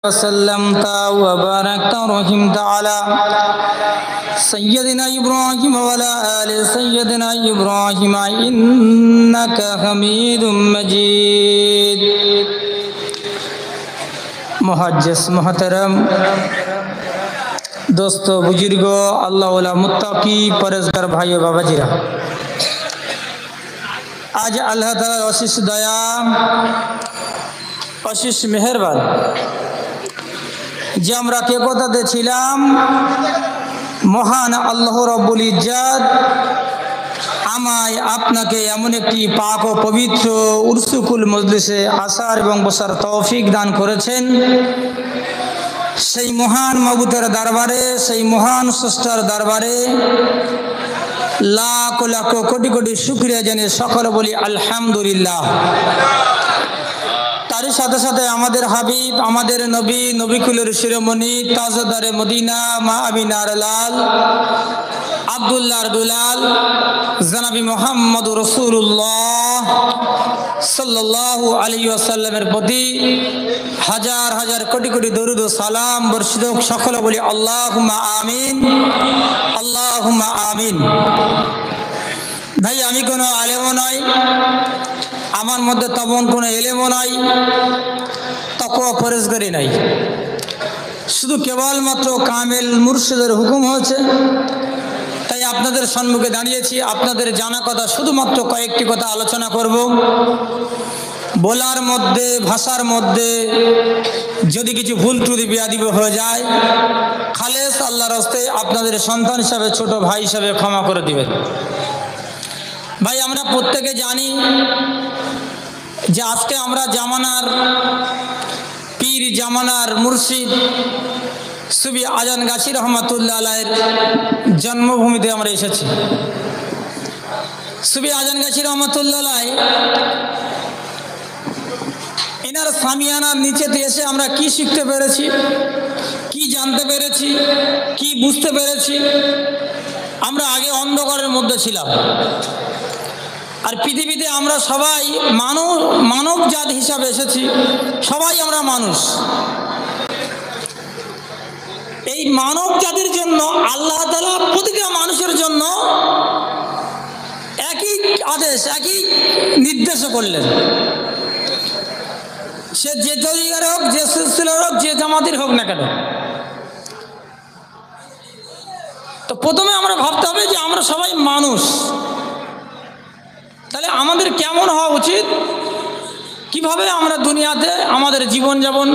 وسلمت وباركت ورحمت على سيدنا إبراهيم وعلى آل سيدنا إبراهيم إنك حميد مجيد। मुहज्जिस मोहतरम दोस्तों बुजुर्गो अल्लाह वाला मुत्ताकी परहेजगार भाइयों बाबाजीरा, आज अल्लाह ताआला अशीष दया अशीष मेहरबान যে আমরা কে কথাতে ছিলাম মহান আল্লাহ রব্বুল ইজ্জত আমায় আপনাকে এমন একটি পাক ও পবিত্র উরসুকুল মজলিসে আসার এবং বসার তৌফিক দান করেছেন। সেই মহান মাবুদের দরবারে, সেই মহান স্রষ্টার দরবারে লাখ লাখ কোটি কোটি শুকরিয়া জানিয়ে সকলে বলি আলহামদুলিল্লাহ। তারই সাথে সাথে আমাদের হাবিব, আমাদের নবী, নবিকুলের শিরোমণি তাজদারে মদিনা মা আমিনার লাল আব্দুল্লাহর দুলাল জনাবি মুহাম্মদ রাসূলুল্লাহ সাল্লাল্লাহু আলাইহি ওয়াসাল্লামের প্রতি হাজার হাজার কোটি কোটি দরুদ ও সালাম বর্ষিত হোক। সকলে বলি আল্লাহুম্মা আমিন, আল্লাহুম্মা আমিন। ভাই, আমি কোনো আলেমও নই, আমার মধ্যে তেমন কোনো এলেমও নাই, তাকওয়া পরেজগারি নাই, শুধু কেবলমাত্র কামেল মুর্শিদের হুকুম হয়েছে। তাই আপনাদের সম্মুখে দাঁড়িয়েছি। আপনাদের জানা কথা শুধুমাত্র কয়েকটি কথা আলোচনা করব। বলার মধ্যে, ভাষার মধ্যে যদি কিছু ভুল ত্রুটি বেয়াদবি হয়ে যায়, খালেস আল্লাহর রাস্তে আপনাদের সন্তান হিসাবে, ছোট ভাই হিসাবে ক্ষমা করে দিবেন। ভাই, আমরা প্রত্যেকে জানি যে আজকে আমরা জামানার পীর, জামানার মুর্শিদ সুবি আজানগাছি রহমাতুল্লাহ আলাইহির জন্মভূমিতে আমরা এসেছি। সুবি আজানগাছি রহমাতুল্লাহ আলাইহি এনার সামিয়ানার নিচেতে এসে আমরা কি শিখতে পেরেছি, কি জানতে পেরেছি, কি বুঝতে পেরেছি। আমরা আগে অন্ধকারের মধ্যে ছিলাম, আর পৃথিবীতে আমরা সবাই মানব জাত হিসাবে এসেছি। সবাই আমরা মানুষ। এই মানব জাতির জন্য আল্লাহ তাআলা প্রতিটা মানুষের জন্য একই আদেশ, একই নির্দেশ করলেন। সে যে তরিকার হোক, যে সিলসিলার হোক, যে জামাতির হোক না কেন। তো প্রথমে আমরা ভাবতে হবে যে আমরা সবাই মানুষ। তাহলে আমাদের কেমন হওয়া উচিত, কিভাবে আমরা দুনিয়াতে আমাদের জীবনযাপন